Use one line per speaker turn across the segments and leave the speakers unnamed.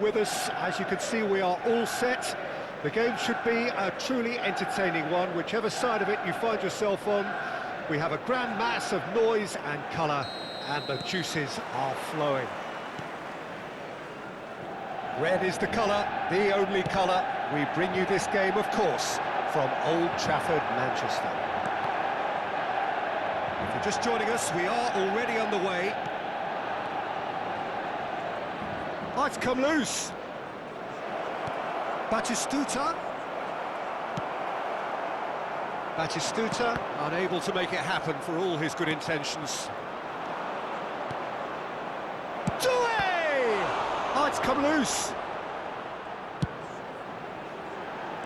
With us, as you can see, we are all set. The game should be a truly entertaining one, whichever side of it you find yourself on. We have a grand mass of noise and colour, and the juices are flowing. Red is the colour, the only colour. We bring you this game, of course, from Old Trafford, Manchester. If you're just joining us, we are already underway. Might come loose. Batistuta. Batistuta, unable to make it happen for all his good intentions. Doué! Might come loose.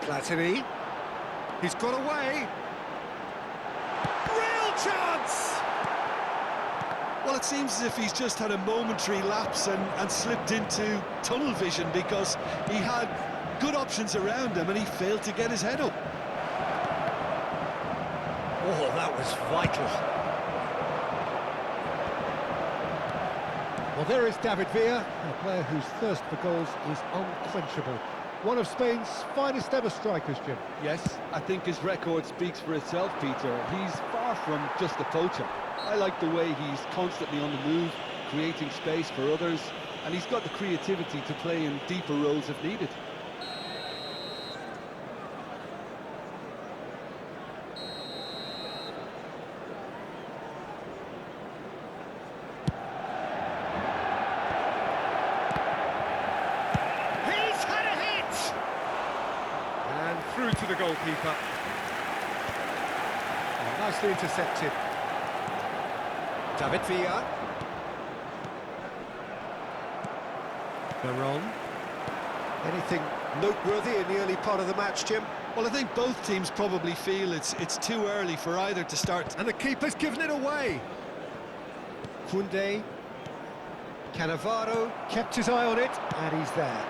Platini. He's got away. Real chance!
Well, it seems as if he's just had a momentary lapse and slipped into tunnel vision, because he had good options around him and he failed to get his head up.
Oh, that was vital. Well, there is David Villa, a player whose thirst for goals is unquenchable. One of Spain's finest ever strikers, Jim.
Yes, I think his record speaks for itself, Peter. He's far from just a poacher. I like the way he's constantly on the move, creating space for others, and he's got the creativity to play in deeper roles if needed.
He's had a hit! And through to the goalkeeper. Oh, nicely intercepted. David Villa. Veron. Anything noteworthy in the early part of the match, Jim?
Well, I think both teams probably feel it's too early for either to start.
And the keeper's given it away. Koundé. Cannavaro kept his eye on it, and he's there.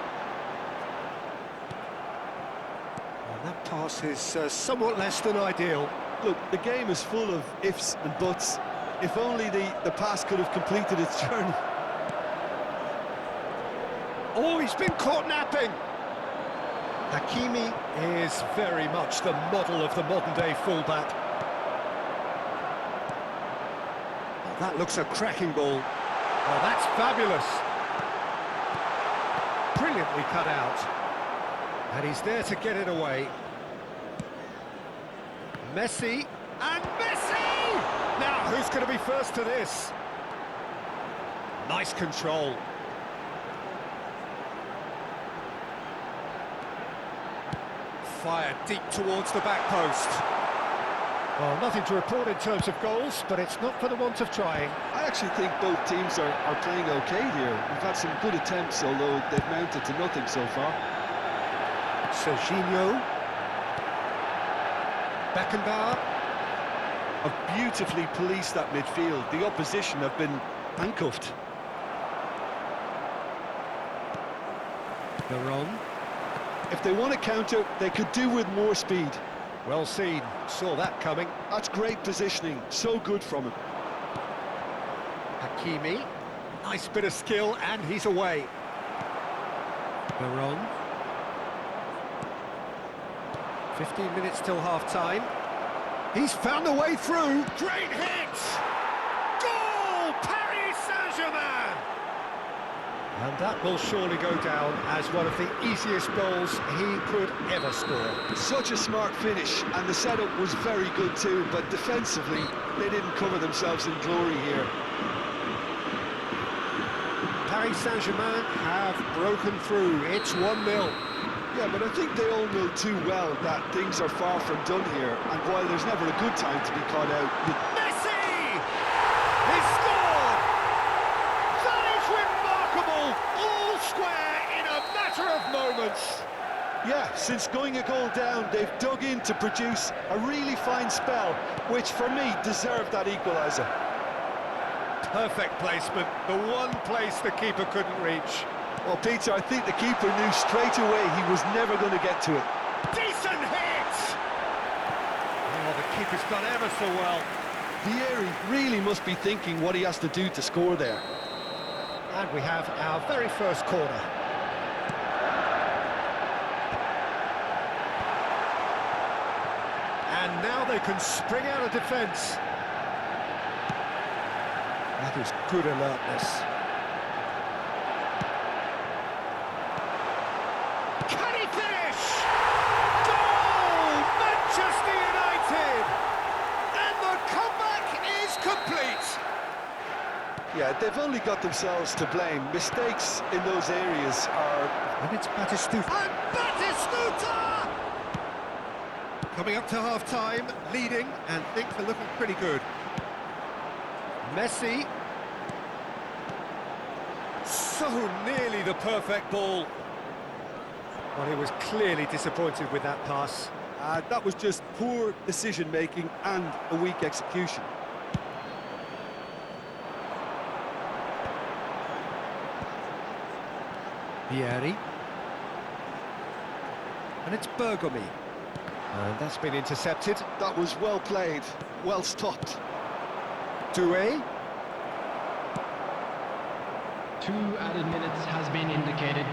And that pass is somewhat less than ideal.
Look, the game is full of ifs and buts. If only the pass could have completed its journey.
Oh, he's been caught napping! Hakimi is very much the model of the modern-day fullback. Oh, that looks a cracking ball. Oh, that's fabulous. Brilliantly cut out. And he's there to get it away. Messi, and Messi! Now, who's going to be first to this? Nice control. Fired deep towards the back post. Well, nothing to report in terms of goals, but it's not for the want of trying.
I actually think both teams are playing okay here. We've had some good attempts, although they've mounted to nothing so far.
Serginho. Beckenbauer.
Have beautifully policed that midfield. The opposition have been handcuffed.
Veron.
If they want to counter, they could do with more speed.
Well seen, saw that coming.
That's great positioning, so good from him.
Hakimi. Nice bit of skill, and he's away. Veron. 15 minutes till half-time. He's found a way through. Great hit! Goal! Paris Saint-Germain! And that will surely go down as one of the easiest goals he could ever score.
Such a smart finish, and the setup was very good too, but defensively, they didn't cover themselves in glory here.
Paris Saint-Germain have broken through. It's 1-0.
Yeah, but I think they all know too well that things are far from done here, and while there's never a good time to be caught out...
Messi! He scored! That is remarkable! All square in a matter of moments.
Yeah, since going a goal down, they've dug in to produce a really fine spell, which for me deserved that equaliser.
Perfect placement, the one place the keeper couldn't reach.
Well, Peter, I think the keeper knew straight away he was never going to get to it.
Decent hit! Oh, the keeper's done ever so well.
Vieri really must be thinking what he has to do to score there.
And we have our very first corner. they can spring out of defence. That is good alertness. Can he finish? Goal! Manchester United! And the comeback is complete!
Yeah, they've only got themselves to blame. Mistakes in those areas are...
And it's Batistuta. And Batistuta! Coming up to half-time, leading, and things are looking pretty good. Messi. So nearly the perfect ball. Well, he was clearly disappointed with that pass.
that was just poor decision-making and a weak execution.
Vieri. And it's Bergomi. And that's been intercepted.
That was well played, well stopped.
Doué.
2 added minutes has been indicated.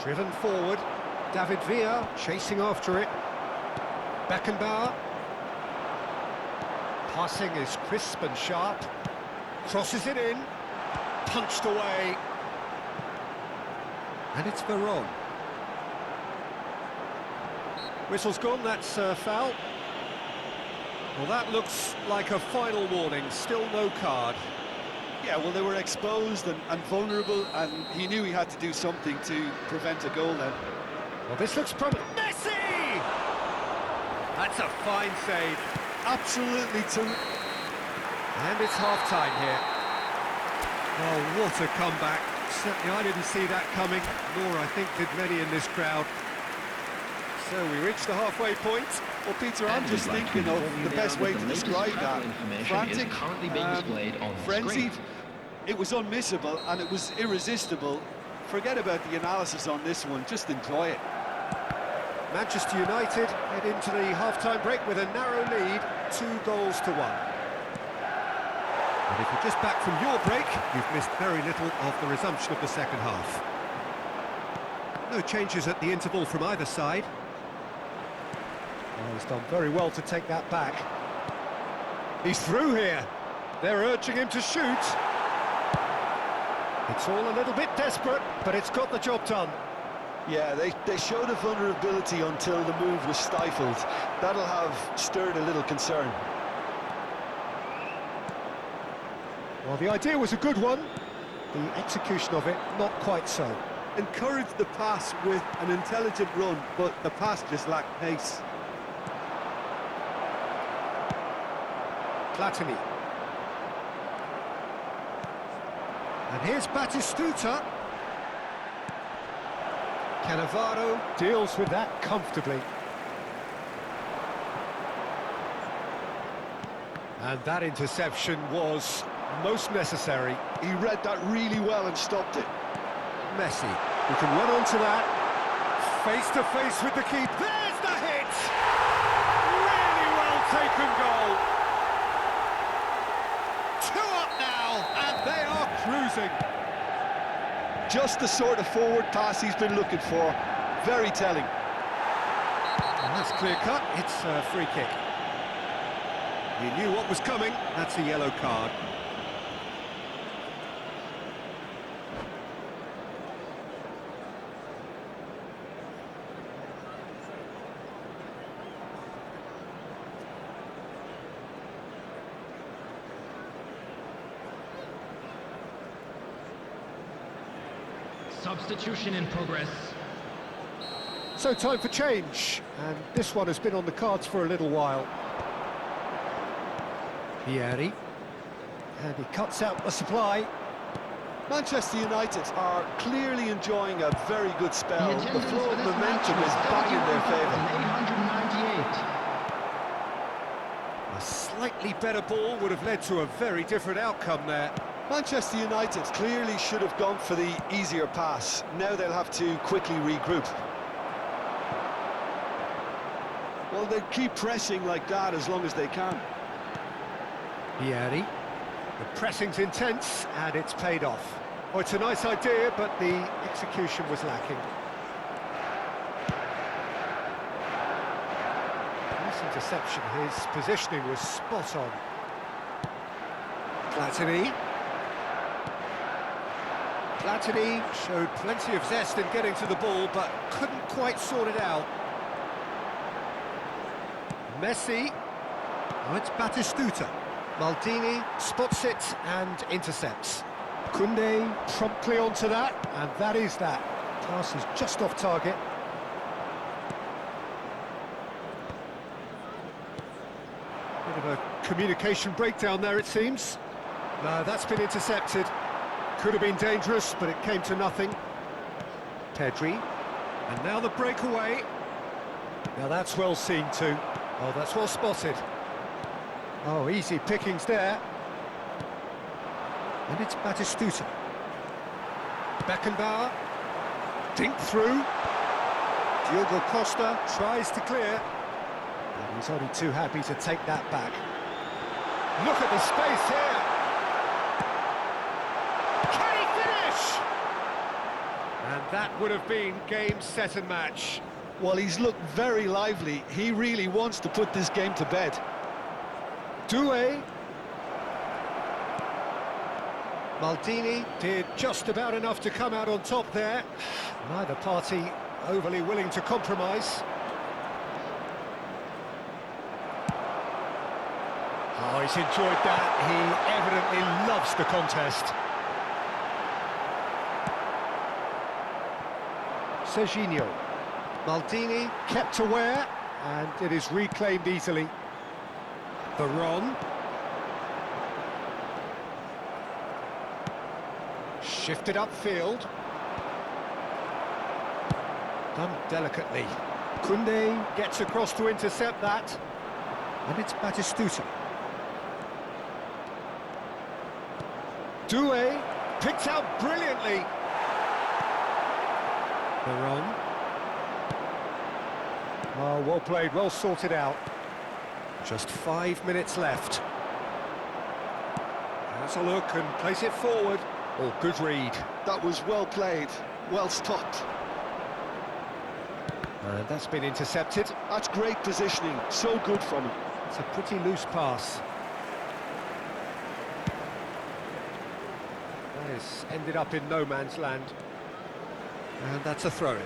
Driven forward. David Villa chasing after it. Beckenbauer. Passing is crisp and sharp. Crosses it in. Punched away. And it's Veron. Whistle's gone, that's foul. Well, that looks like a final warning, still no card.
Yeah, well, they were exposed and vulnerable, and he knew he had to do something to prevent a goal then.
Well, this looks promising. Messi! That's a fine save.
Absolutely
And it's half-time here. Oh, what a comeback. Certainly I didn't see that coming, nor I think did many in this crowd. So we reached the halfway point.
Well, Peter, I'm just thinking of the best way to describe that. Frantic,
currently being displayed on
frenzied.
screen.
It was unmissable and it was irresistible. Forget about the analysis on this one, just enjoy it.
Manchester United head into the half-time break with a narrow lead, 2-1. And if you're just back from your break, you've missed very little of the resumption of the second half. No changes at the interval from either side. Well, he's done very well to take that back. He's through here. They're urging him to shoot. It's all a little bit desperate, but it's got the job done.
Yeah, they showed a vulnerability until the move was stifled. That'll have stirred a little concern.
Well, the idea was a good one. The execution of it, not quite so.
Encouraged the pass with an intelligent run, but the pass just lacked pace.
Platini. And here's Batistuta. Cannavaro deals with that comfortably. And that interception was most necessary.
He read that really well and stopped it.
Messi, who can run onto that. Face to face with the keeper. There's the hit! Really well taken goal. 2 up now, and they are cruising.
Just the sort of forward pass he's been looking for. Very telling.
And that's clear cut. It's a free kick. He knew what was coming. That's a yellow card.
Substitution in progress.
So time for change, and this one has been on the cards for a little while. Vieri, and he cuts out the supply.
Manchester United are clearly enjoying a very good spell. The flow of momentum is back in their favour.
898.
A slightly better ball would have led to a very different outcome there.
Manchester United clearly should have gone for the easier pass. Now they'll have to quickly regroup. Well, they keep pressing like that as long as they can.
Vieri, the pressing's intense, and it's paid off. Oh, it's a nice idea, but the execution was lacking. This interception. His positioning was spot on. Platini. Platini showed plenty of zest in getting to the ball, but couldn't quite sort it out. Messi. Oh, it's Batistuta. Maldini spots it and intercepts. Koundé promptly onto that, and that is that. Pass is just off target. Bit of a communication breakdown there, it seems. No, that's been intercepted. Could have been dangerous, but it came to nothing. Pedri. And now the breakaway. Now that's well seen too. Oh, that's well spotted. Oh, easy pickings there. And it's Batistuta. Beckenbauer. Dink through. Diogo Costa tries to clear. And he's only too happy to take that back. Look at the space here. Can he finish? And that would have been game, set and match.
Well, he's looked very lively. He really wants to put this game to bed.
Doué. Maldini did just about enough to come out on top there. Neither party overly willing to compromise. Oh, he's enjoyed that. He evidently loves the contest. Serginho. Maldini kept aware, and it is reclaimed easily. Veron. Shifted upfield. Done delicately. Koundé gets across to intercept that. And it's Batistuta. Doué picked out brilliantly. Veron. Oh, well played, well sorted out. Just 5 minutes left. Has a look and plays it forward. Oh, good read.
That was well played, well stopped.
And that's been intercepted.
That's great positioning, so good from him.
It's a pretty loose pass. That has ended up in no man's land. And that's a throw-in.